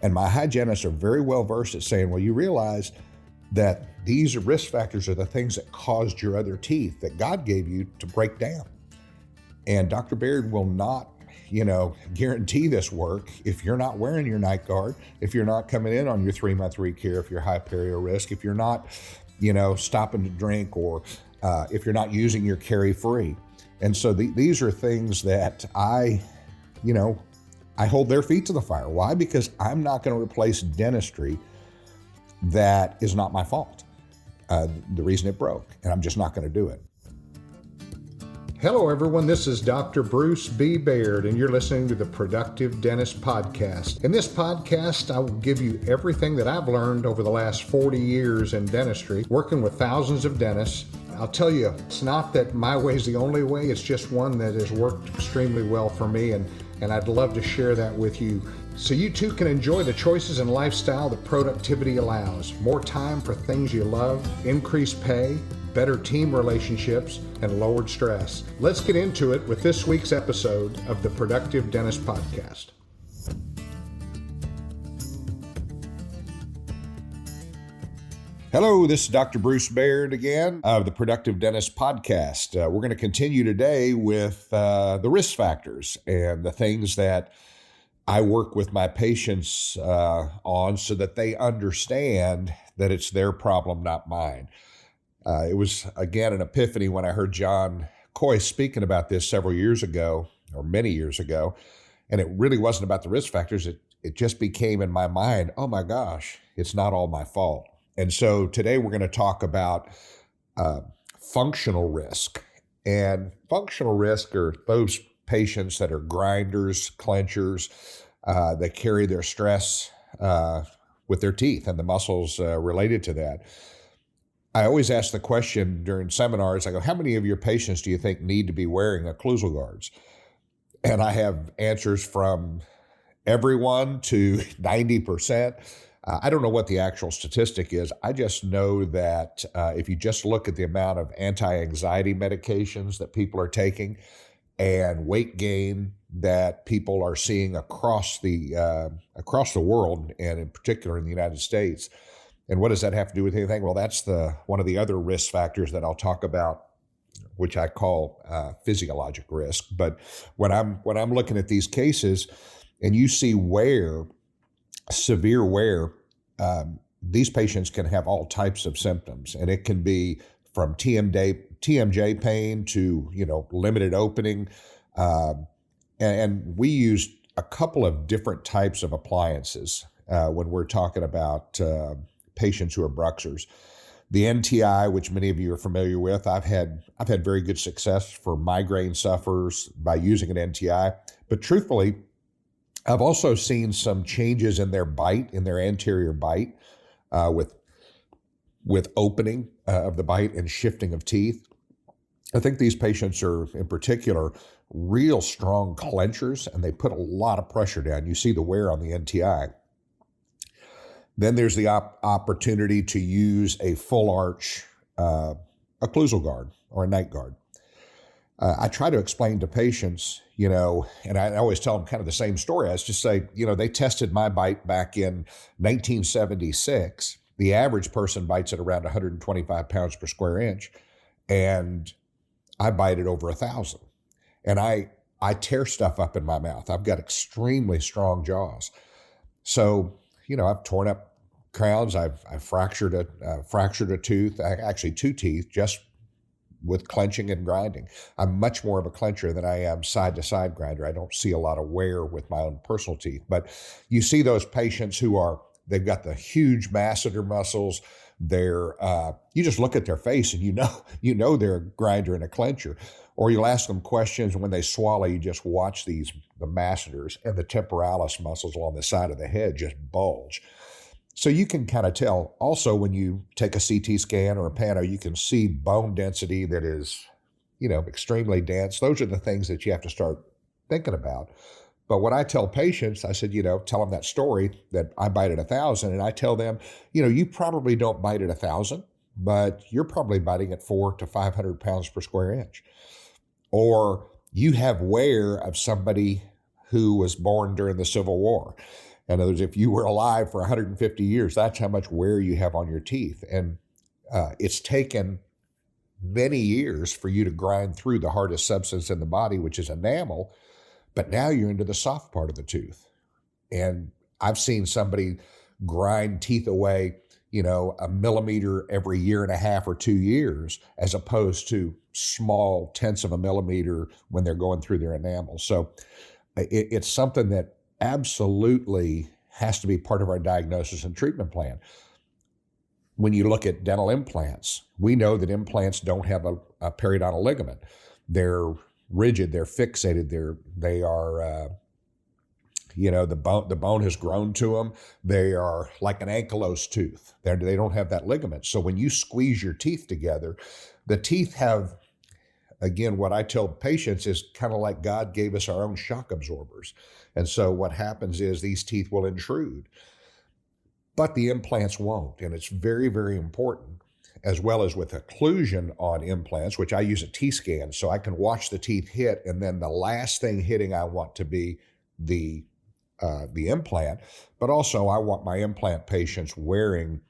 And my hygienists are very well versed at saying, well, you realize that these risk factors are the things that caused your other teeth that God gave you to break down. And Dr. Baird will not, guarantee this work if you're not wearing your night guard, if you're not coming in on your 3-month recare, if you're high perio risk, if you're not, stopping to drink, or if you're not using your carry-free. And so these are things that I hold their feet to the fire. Why? Because I'm not going to replace dentistry that is not my fault. The reason it broke, and I'm just not going to do it. Hello, everyone. This is Dr. Bruce B. Baird, and you're listening to the Productive Dentist Podcast. In this podcast, I will give you everything that I've learned over the last 40 years in dentistry, working with thousands of dentists. I'll tell you, it's not that my way is the only way. It's just one that has worked extremely well for me, and I'd love to share that with you so you too can enjoy the choices and lifestyle that productivity allows. More time for things you love, increased pay, better team relationships, and lowered stress. Let's get into it with this week's episode of the Productive Dentist Podcast. Hello, this is Dr. Bruce Baird again of the Productive Dentist Podcast. We're going to continue today with the risk factors and the things that I work with my patients on so that they understand that it's their problem, not mine. It was, again, an epiphany when I heard John Coy speaking about this several years ago, or many years ago, and it really wasn't about the risk factors. It just became in my mind, oh my gosh, it's not all my fault. And so today we're going to talk about functional risk. And functional risk are those patients that are grinders, clenchers, that carry their stress with their teeth and the muscles related to that. I always ask the question during seminars, I go, how many of your patients do you think need to be wearing occlusal guards? And I have answers from everyone to 90%. I don't know what the actual statistic is. I just know that if you just look at the amount of anti-anxiety medications that people are taking and weight gain that people are seeing across the world, and in particular in the United States. And what does that have to do with anything? Well, that's one of the other risk factors that I'll talk about, which I call physiologic risk. But when I'm looking at these cases, and you see severe wear, these patients can have all types of symptoms, and it can be from TMJ pain to limited opening, and we use a couple of different types of appliances when we're talking about patients who are bruxers. The NTI, which many of you are familiar with, I've had very good success for migraine sufferers by using an NTI. But truthfully, I've also seen some changes in their bite, in their anterior bite, with opening of the bite and shifting of teeth. I think these patients are, in particular, real strong clenchers, and they put a lot of pressure down. You see the wear on the NTI. Then there's the opportunity to use a full arch occlusal guard or a night guard. I try to explain to patients, and I always tell them kind of the same story. I just say, they tested my bite back in 1976. The average person bites at around 125 pounds per square inch, and I bite at over 1,000. And I tear stuff up in my mouth. I've got extremely strong jaws. So, I've torn up crowns. I've fractured a tooth, actually 2 teeth, just with clenching and grinding. I'm much more of a clencher than I am side-to-side grinder. I don't see a lot of wear with my own personal teeth. But you see those patients they've got the huge masseter muscles. You just look at their face and you know they're a grinder and a clencher. Or you'll ask them questions, and when they swallow, you just watch the masseters and the temporalis muscles along the side of the head just bulge. So you can kind of tell. Also, when you take a CT scan or a pano, you can see bone density that is, extremely dense. Those are the things that you have to start thinking about. But when I tell patients, I said, tell them that story that I bite at 1,000, and I tell them, you probably don't bite at 1,000, but you're probably biting at 400 to 500 pounds per square inch. Or you have wear of somebody who was born during the Civil War. In other words, if you were alive for 150 years, that's how much wear you have on your teeth. And it's taken many years for you to grind through the hardest substance in the body, which is enamel, but now you're into the soft part of the tooth. And I've seen somebody grind teeth away, a millimeter every year and a half or 2 years, as opposed to small tenths of a millimeter when they're going through their enamel. So it's something that absolutely has to be part of our diagnosis and treatment plan. When you look at dental implants, we know that implants don't have a periodontal ligament. They're rigid, they're fixated, they are the bone has grown to them. They are like an ankylosed tooth. They don't have that ligament. So when you squeeze your teeth together, the teeth have, again, what I tell patients is kind of like God gave us our own shock absorbers. And so what happens is these teeth will intrude, but the implants won't. And it's very, very important, as well as with occlusion on implants, which I use a T-scan so I can watch the teeth hit. And then the last thing hitting, I want to be the implant, but also I want my implant patients wearing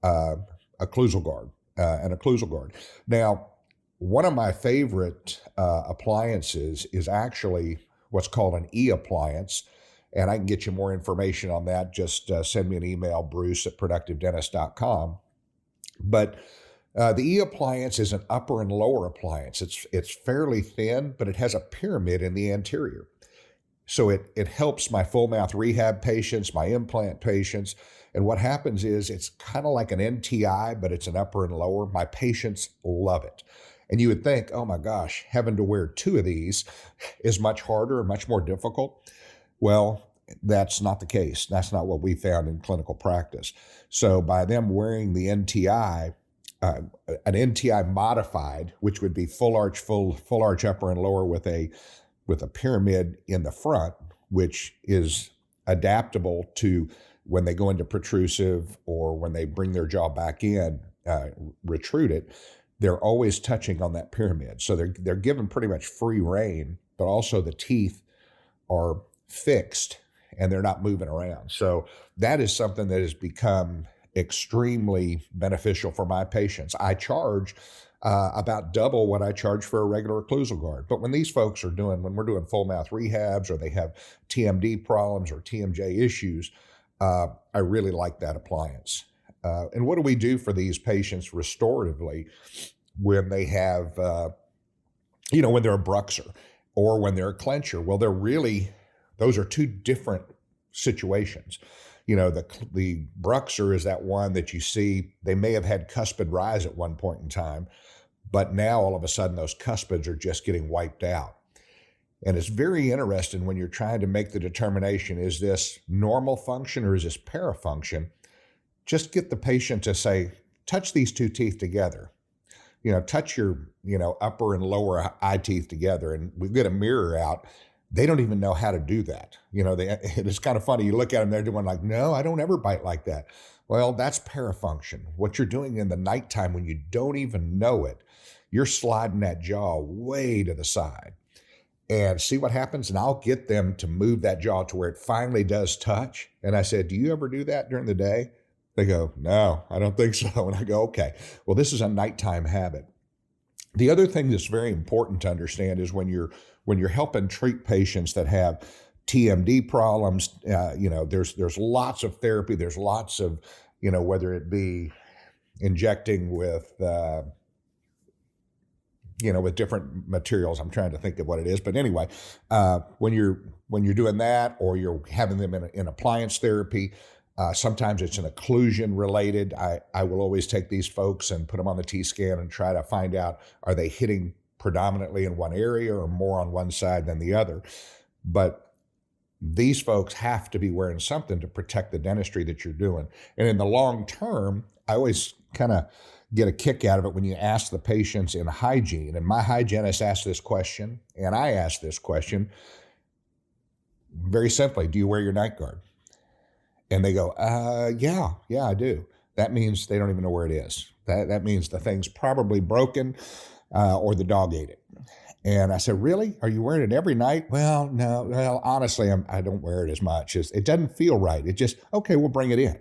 an occlusal guard. Now, one of my favorite appliances is actually what's called an e-appliance, and I can get you more information on that. Just send me an email, bruce@productivedentist.com. But the e-appliance is an upper and lower appliance. It's fairly thin, but it has a pyramid in the anterior. So it helps my full mouth rehab patients, my implant patients. And what happens is it's kind of like an NTI, but it's an upper and lower. My patients love it. And you would think, oh my gosh, having to wear two of these is much harder, much more difficult. Well, that's not the case. That's not what we found in clinical practice. So by them wearing the NTI, an NTI modified, which would be full arch upper and lower with a pyramid in the front, which is adaptable to when they go into protrusive or when they bring their jaw back in, retrude it, they're always touching on that pyramid. So they're given pretty much free rein, but also the teeth are fixed and they're not moving around. So that is something that has become extremely beneficial for my patients. I charge about double what I charge for a regular occlusal guard. But when we're doing full mouth rehabs or they have TMD problems or TMJ issues, I really like that appliance. And what do we do for these patients restoratively when they have, when they're a bruxer or when they're a clencher? Well, those are two different situations. The bruxer is that one that you see, they may have had cuspid rise at one point in time, but now all of a sudden those cuspids are just getting wiped out. And it's very interesting when you're trying to make the determination, is this normal function or is this parafunction? Just get the patient to say, touch these two teeth together. Touch your, upper and lower eye teeth together. And we get a mirror out. They don't even know how to do that. It's kind of funny. You look at them, they're doing like, no, I don't ever bite like that. Well, that's parafunction. What you're doing in the nighttime when you don't even know it, you're sliding that jaw way to the side. And see what happens? And I'll get them to move that jaw to where it finally does touch. And I said, do you ever do that during the day? They go, no, I don't think so. And I go, okay, well, this is a nighttime habit. The other thing that's very important to understand is when you're helping treat patients that have TMD problems, there's lots of therapy. There's lots of, whether it be injecting with different materials. I'm trying to think of what it is, but anyway, when you're doing that, or you're having them in appliance therapy, sometimes it's an occlusion related. I will always take these folks and put them on the T-scan and try to find out, are they hitting predominantly in one area or more on one side than the other? But these folks have to be wearing something to protect the dentistry that you're doing. And in the long term, I always kind of get a kick out of it when you ask the patients in hygiene. And my hygienist asked this question, and I asked this question very simply: do you wear your night guard? And they go, yeah, I do. That means they don't even know where it is. That means the thing's probably broken. or the dog ate it. And I said, really? Are you wearing it every night? Well, no. Well, honestly, I don't wear it as much. It doesn't feel right. It just, okay, we'll bring it in.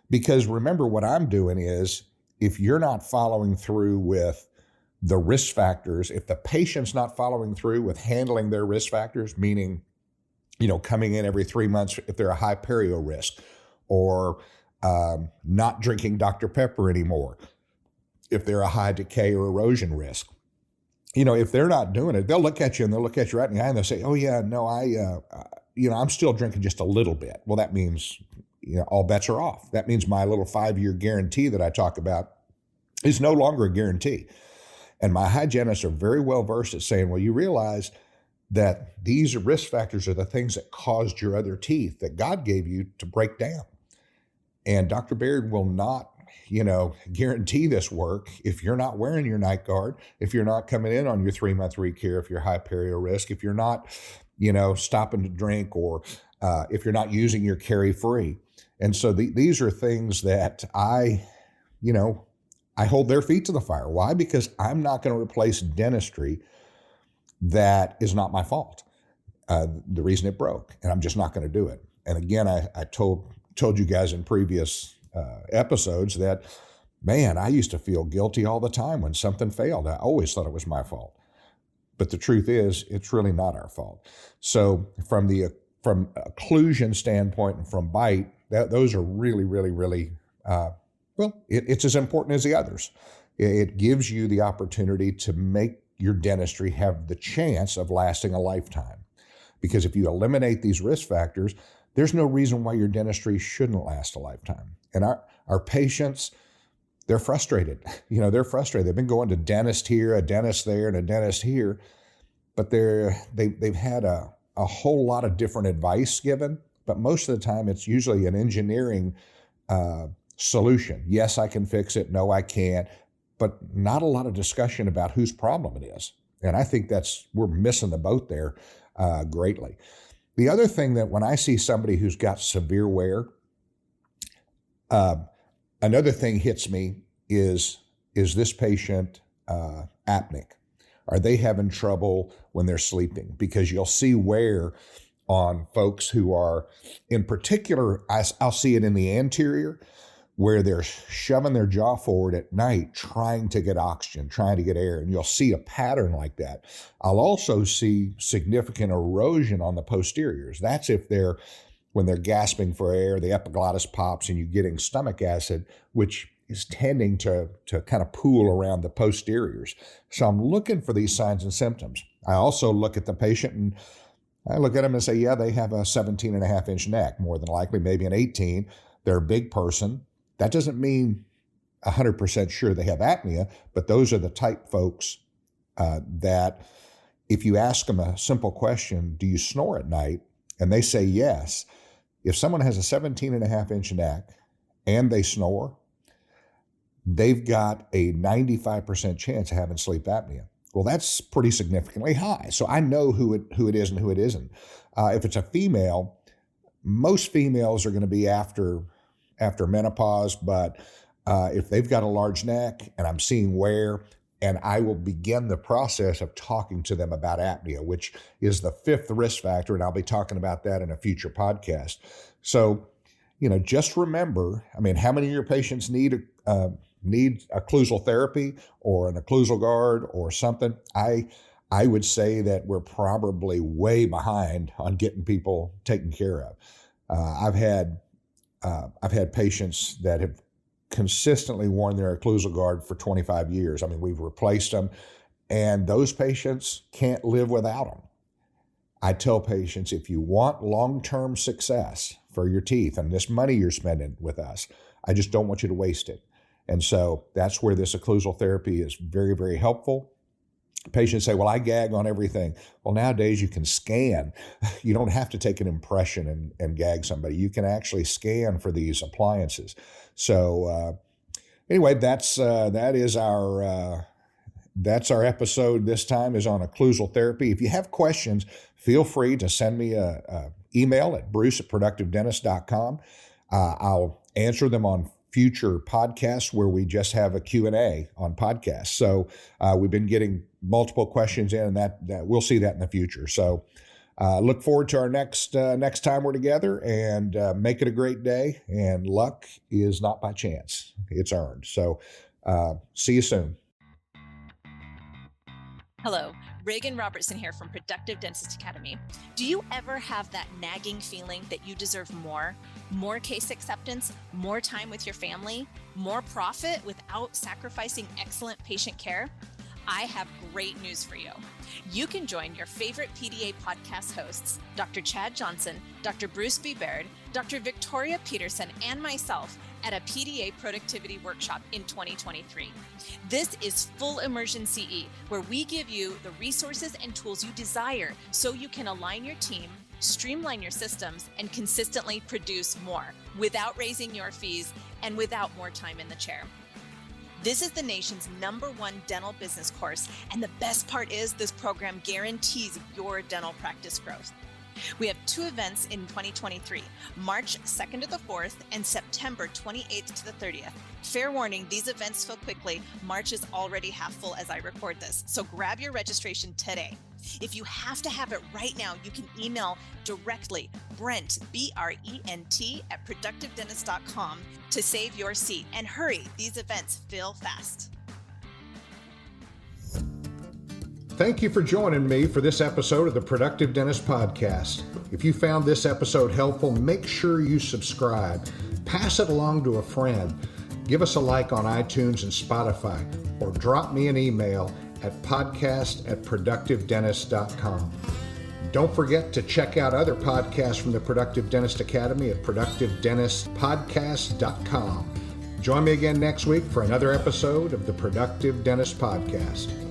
Because remember, what I'm doing is, if you're not following through with the risk factors, if the patient's not following through with handling their risk factors, meaning, coming in every 3 months if they're a high perio risk, or not drinking Dr. Pepper anymore if they're a high decay or erosion risk. If they're not doing it, they'll look at you and they'll look at you right in the eye and they'll say, oh yeah, no, I'm still drinking just a little bit. Well, that means, all bets are off. That means my little 5-year guarantee that I talk about is no longer a guarantee. And my hygienists are very well versed at saying, well, you realize that these risk factors are the things that caused your other teeth that God gave you to break down. And Dr. Baird will not guarantee this work if you're not wearing your night guard, if you're not coming in on your 3-month recare, if you're high perio risk, if you're not, stopping to drink, or if you're not using your carry free. And so these are things that I hold their feet to the fire. Why? Because I'm not going to replace dentistry that is not my fault. The reason it broke, and I'm just not going to do it. And again, I told you guys in previous episodes that, man, I used to feel guilty all the time when something failed. I always thought it was my fault. But the truth is, it's really not our fault. So from occlusion standpoint and from bite, those are really, really, really, it's as important as the others. It gives you the opportunity to make your dentistry have the chance of lasting a lifetime. Because if you eliminate these risk factors, there's no reason why your dentistry shouldn't last a lifetime. And our patients, they're frustrated. They're frustrated. They've been going to dentist here, a dentist there, and a dentist here, but they've had a whole lot of different advice given. But most of the time, it's usually an engineering solution. Yes, I can fix it. No, I can't. But not a lot of discussion about whose problem it is. And I think we're missing the boat there greatly. The other thing that when I see somebody who's got severe wear, another thing hits me is this patient apneic? Are they having trouble when they're sleeping? Because you'll see wear on folks who are, in particular, I'll see it in the anterior, where they're shoving their jaw forward at night, trying to get oxygen, trying to get air. And you'll see a pattern like that. I'll also see significant erosion on the posteriors. That's when they're gasping for air, the epiglottis pops and you're getting stomach acid, which is tending to kind of pool around the posteriors. So I'm looking for these signs and symptoms. I also look at the patient and I look at them and say, yeah, they have a 17.5-inch neck, more than likely, maybe an 18. They're a big person. That doesn't mean 100% sure they have apnea, but those are the type folks that if you ask them a simple question, do you snore at night? And they say yes. If someone has a 17.5-inch neck and they snore, they've got a 95% chance of having sleep apnea. Well, that's pretty significantly high. So I know who it is and who it isn't. If it's a female, most females are going to be after menopause, but if they've got a large neck and I'm seeing wear, and I will begin the process of talking to them about apnea, which is the 5th risk factor, and I'll be talking about that in a future podcast. So, just remember, how many of your patients need occlusal therapy or an occlusal guard or something? I would say that we're probably way behind on getting people taken care of. I've had patients that have consistently worn their occlusal guard for 25 years. We've replaced them, and those patients can't live without them. I tell patients, if you want long-term success for your teeth and this money you're spending with us, I just don't want you to waste it. And so that's where this occlusal therapy is very, very helpful. Patients say, well, I gag on everything. Well, nowadays you can scan. You don't have to take an impression and gag somebody. You can actually scan for these appliances. So anyway, that's our episode. This time is on occlusal therapy. If you have questions, feel free to send me a email at bruce@productivedentist.com. I'll answer them on future podcasts where we just have a Q&A on podcasts. So we've been getting multiple questions in, and that we'll see that in the future. So look forward to our next time we're together, and make it a great day. And luck is not by chance. It's earned. So see you soon. Hello, Reagan Robertson here from Productive Dentist Academy. Do you ever have that nagging feeling that you deserve more? More case acceptance, more time with your family, more profit without sacrificing excellent patient care? I have great news for you. You can join your favorite PDA podcast hosts, Dr. Chad Johnson, Dr. Bruce B. Baird, Dr. Victoria Peterson, and myself at a PDA productivity workshop in 2023. This is full immersion CE, where we give you the resources and tools you desire so you can align your team, streamline your systems, and consistently produce more without raising your fees and without more time in the chair. This is the nation's #1 dental business course, and the best part is this program guarantees your dental practice growth. We have 2 events in 2023, March 2nd to the 4th and September 28th to the 30th. Fair warning, these events fill quickly. March is already half full as I record this, so grab your registration today. If you have to have it right now, you can email directly Brent, BRENT, at productivedentist.com to save your seat. And hurry, these events fill fast. Thank you for joining me for this episode of the Productive Dentist Podcast. If you found this episode helpful, make sure you subscribe. Pass it along to a friend. Give us a like on iTunes and Spotify, or drop me an email at podcast@productivedentist.com. Don't forget to check out other podcasts from the Productive Dentist Academy at productivedentistpodcast.com. Join me again next week for another episode of the Productive Dentist Podcast.